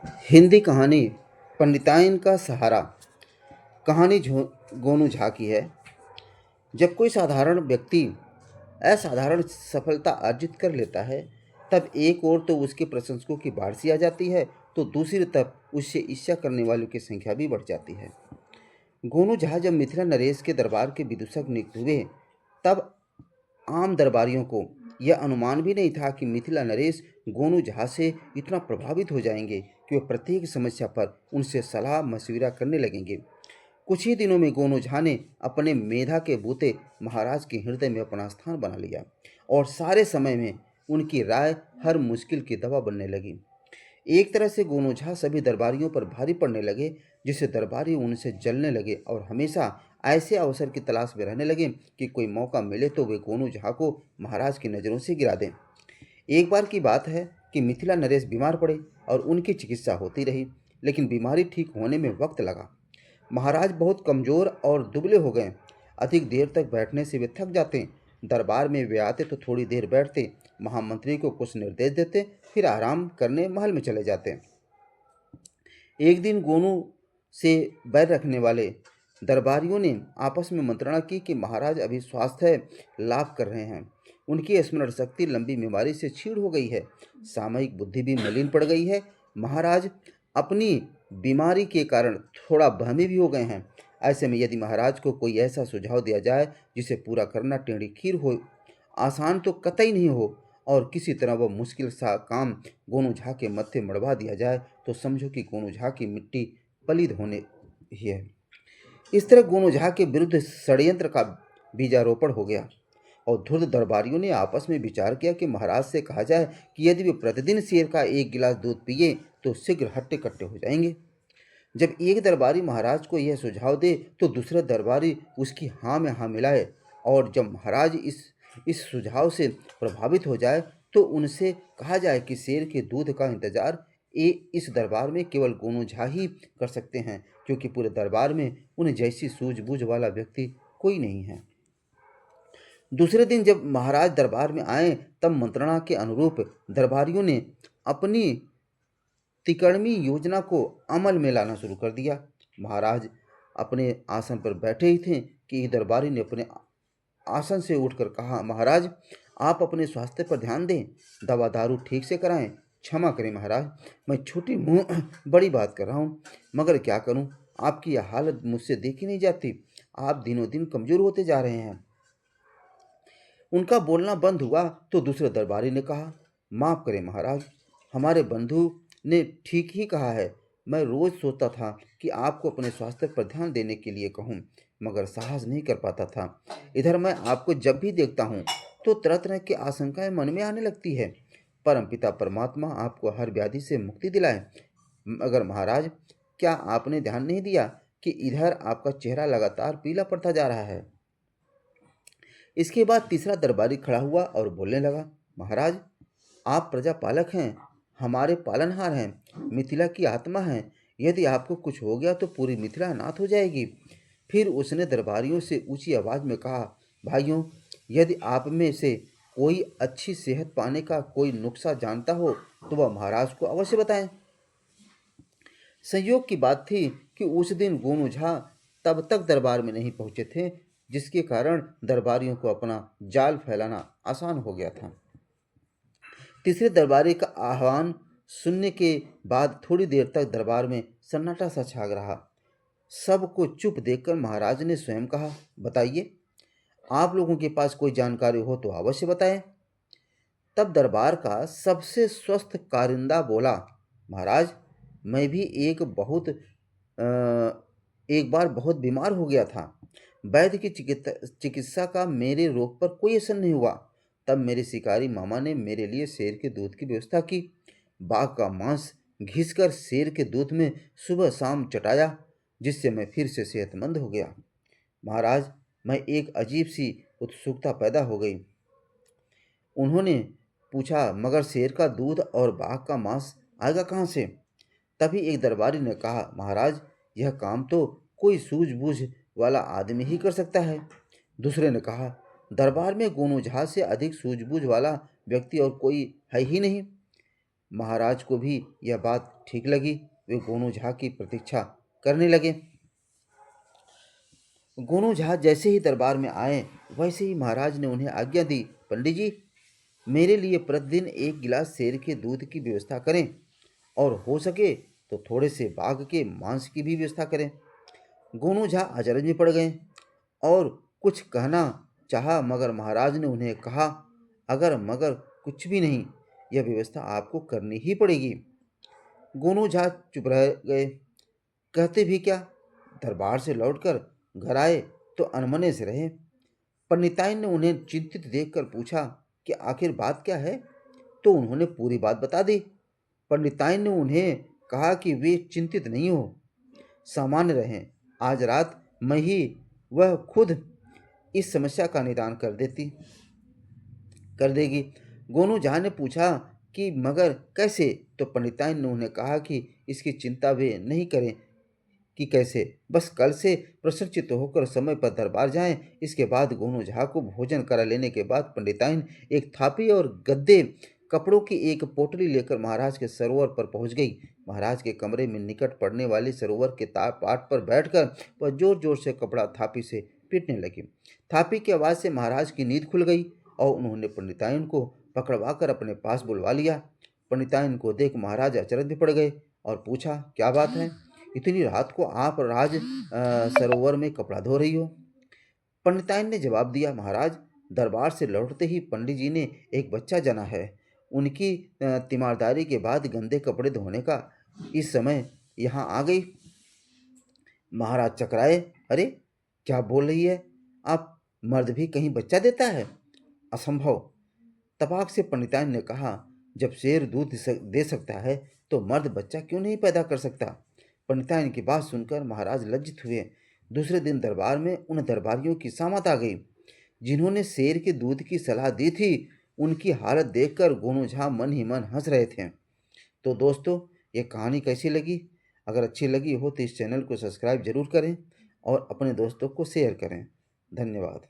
हिंदी कहानी पंडिताइन का सहारा। कहानी गोनू झा की है। जब कोई साधारण व्यक्ति असाधारण सफलता अर्जित कर लेता है, तब एक ओर तो उसके प्रशंसकों की बाढ़ सी आ जाती है, तो दूसरी तरफ उससे ईर्ष्या करने वालों की संख्या भी बढ़ जाती है। गोनू झा जब मिथिला नरेश के दरबार के विदूषक नियुक्त हुए, तब आम दरबारियों को यह अनुमान भी नहीं था कि मिथिला नरेश गोनू झा से इतना प्रभावित हो जाएंगे कि वे प्रत्येक समस्या पर उनसे सलाह मशविरा करने लगेंगे। कुछ ही दिनों में गोनू झा ने अपने मेधा के बूते महाराज के हृदय में अपना स्थान बना लिया और सारे समय में उनकी राय हर मुश्किल की दवा बनने लगी। एक तरह से गोनू झा सभी दरबारियों पर भारी पड़ने लगे, जिससे दरबारी उनसे जलने लगे और हमेशा ऐसे अवसर की तलाश में रहने लगे कि कोई मौका मिले तो वे गोनू झा को महाराज की नज़रों से गिरा दें। एक बार की बात है कि मिथिला नरेश बीमार पड़े और उनकी चिकित्सा होती रही, लेकिन बीमारी ठीक होने में वक्त लगा। महाराज बहुत कमज़ोर और दुबले हो गए। अधिक देर तक बैठने से वे थक जाते। दरबार में वे आते तो थोड़ी देर बैठते, महामंत्री को कुछ निर्देश देते, फिर आराम करने महल में चले जाते। एक दिन गोनू से बैर रखने वाले दरबारियों ने आपस में मंत्रणा की कि महाराज अभी स्वास्थ्य लाभ कर रहे हैं। उनकी स्मरण शक्ति लंबी बीमारी से छीड़ हो गई है, सामयिक बुद्धि भी मलिन पड़ गई है। महाराज अपनी बीमारी के कारण थोड़ा बहमी भी हो गए हैं। ऐसे में यदि महाराज को कोई ऐसा सुझाव दिया जाए जिसे पूरा करना टेढ़ी खीर हो, आसान तो कतई नहीं हो, और किसी तरह वह मुश्किल सा काम गोनू झा के मत्थे मढ़वा दिया जाए, तो समझो कि गोनू झा की मिट्टी पलीद होने ही है। इस तरह गोनू झा के विरुद्ध षड्यंत्र का बीजारोपण हो गया और धुर्त दरबारियों ने आपस में विचार किया कि महाराज से कहा जाए कि यदि वे प्रतिदिन शेर का एक गिलास दूध पिए तो शीघ्र हट्टे कट्टे हो जाएंगे। जब एक दरबारी महाराज को यह सुझाव दे तो दूसरा दरबारी उसकी हाँ में हाँ मिलाए, और जब महाराज इस सुझाव से प्रभावित हो जाए तो उनसे कहा जाए कि शेर के दूध का इंतजार इस दरबार में केवल गोनू झा ही कर सकते हैं, क्योंकि पूरे दरबार में उन्हें जैसी सूझबूझ वाला व्यक्ति कोई नहीं है। दूसरे दिन जब महाराज दरबार में आए, तब मंत्रणा के अनुरूप दरबारियों ने अपनी तिकड़मी योजना को अमल में लाना शुरू कर दिया। महाराज अपने आसन पर बैठे ही थे कि दरबारी ने अपने आसन से उठकर कहा, महाराज आप अपने स्वास्थ्य पर ध्यान दें, दवा दारू ठीक से कराएं। क्षमा करें महाराज, मैं छोटी मुँह बड़ी बात कर रहा हूँ, मगर क्या करूँ, आपकी यह हालत मुझसे देखी नहीं जाती। आप दिनों दिन कमज़ोर होते जा रहे हैं। उनका बोलना बंद हुआ तो दूसरे दरबारी ने कहा, माफ़ करें महाराज, हमारे बंधु ने ठीक ही कहा है। मैं रोज़ सोचता था कि आपको अपने स्वास्थ्य पर ध्यान देने के लिए कहूँ, मगर साहस नहीं कर पाता था। इधर मैं आपको जब भी देखता हूँ तो तरह तरह की आशंकाएं मन में आने लगती है। परमपिता परमात्मा आपको हर व्याधि से मुक्ति दिलाए। मगर महाराज, क्या आपने ध्यान नहीं दिया कि इधर आपका चेहरा लगातार पीला पड़ता जा रहा है? इसके बाद तीसरा दरबारी खड़ा हुआ और बोलने लगा, महाराज आप प्रजा पालक हैं, हमारे पालनहार हैं, मिथिला की आत्मा हैं। यदि आपको कुछ हो गया तो पूरी मिथिला अनाथ हो जाएगी। फिर उसने दरबारियों से ऊंची आवाज़ में कहा, भाइयों, यदि आप में से कोई अच्छी सेहत पाने का कोई नुस्खा जानता हो तो वह महाराज को अवश्य बताएं। संयोग की बात थी कि उस दिन गोनू झा तब तक दरबार में नहीं पहुंचे थे, जिसके कारण दरबारियों को अपना जाल फैलाना आसान हो गया था। तीसरे दरबारी का आह्वान सुनने के बाद थोड़ी देर तक दरबार में सन्नाटा सा छा रहा। सबको चुप देखकर महाराज ने स्वयं कहा, बताइए, आप लोगों के पास कोई जानकारी हो तो अवश्य बताएं। तब दरबार का सबसे स्वस्थ कारिंदा बोला, महाराज, मैं भी एक बार बहुत बीमार हो गया था। वैद्य की चिकित्सा का मेरे रोग पर कोई असर नहीं हुआ। तब मेरे शिकारी मामा ने मेरे लिए शेर के दूध की व्यवस्था की। बाघ का मांस घिसकर शेर के दूध में सुबह शाम चटाया, जिससे मैं फिर से सेहतमंद हो गया। महाराज, मैं एक अजीब सी उत्सुकता पैदा हो गई। उन्होंने पूछा, मगर शेर का दूध और बाघ का मांस आएगा कहाँ से? तभी एक दरबारी ने कहा, महाराज, यह काम तो कोई सूझबूझ वाला आदमी ही कर सकता है। दूसरे ने कहा, दरबार में गोनू झा से अधिक सूझबूझ वाला व्यक्ति और कोई है ही नहीं। महाराज को भी यह बात ठीक लगी। वे गोनू झा की प्रतीक्षा करने लगे। गोनू झा जैसे ही दरबार में आए, वैसे ही महाराज ने उन्हें आज्ञा दी, पंडित जी, मेरे लिए प्रतिदिन 1 गिलास शेर के दूध की व्यवस्था करें और हो सके तो थोड़े से बाघ के मांस की भी व्यवस्था करें। गोनू झा अचरज में पड़ गए और कुछ कहना चाहा, मगर महाराज ने उन्हें कहा, अगर मगर कुछ भी नहीं, यह व्यवस्था आपको करनी ही पड़ेगी। गोनू झा चुप रह गए। कहते भी क्या, दरबार से लौटकर घर आए तो अनमने से रहे। पंडिताइन ने उन्हें चिंतित देखकर पूछा कि आखिर बात क्या है, तो उन्होंने पूरी बात बता दी। पंडिताइन ने उन्हें कहा कि वे चिंतित नहीं हो, सामान्य रहें। आज रात मैं ही वह खुद इस समस्या का निदान कर देगी। गोनू झा ने पूछा कि मगर कैसे, तो पंडिताइन ने उन्हें कहा कि इसकी चिंता वे नहीं करें कि कैसे, बस कल से प्रसन्नचित्त होकर समय पर दरबार जाएं। इसके बाद गोनू झा को भोजन करा लेने के बाद पंडिताइन एक थापी और गद्दे कपड़ों की एक पोटली लेकर महाराज के सरोवर पर पहुंच गई। महाराज के कमरे में निकट पड़ने वाले सरोवर के पाट पर बैठकर वह जोर जोर से कपड़ा थापी से पीटने लगी। थापी की आवाज़ से महाराज की नींद खुल गई और उन्होंने पंडिताइन को पकड़वाकर अपने पास बुलवा लिया। पंडिताइन को देख महाराज अचरज में पड़ गए और पूछा, क्या बात है, इतनी रात को आप सरोवर में कपड़ा धो रही हो? पंडिताइन ने जवाब दिया, महाराज, दरबार से लौटते ही पंडित जी ने एक बच्चा जना है। उनकी तीमारदारी के बाद गंदे कपड़े धोने का इस समय यहाँ आ गई। महाराज चकराए, अरे क्या बोल रही है आप, मर्द भी कहीं बच्चा देता है? असंभव। तपाक से पंडिताइन ने कहा, जब शेर दूध दे सकता है तो मर्द बच्चा क्यों नहीं पैदा कर सकता? पंडिताइन की बात सुनकर महाराज लज्जित हुए। दूसरे दिन दरबार में उन दरबारियों की सामत आ गई जिन्होंने शेर के दूध की सलाह दी थी। उनकी हालत देखकर गोनू झा मन ही मन हंस रहे थे। तो दोस्तों, ये कहानी कैसी लगी? अगर अच्छी लगी हो तो इस चैनल को सब्सक्राइब जरूर करें और अपने दोस्तों को शेयर करें। धन्यवाद।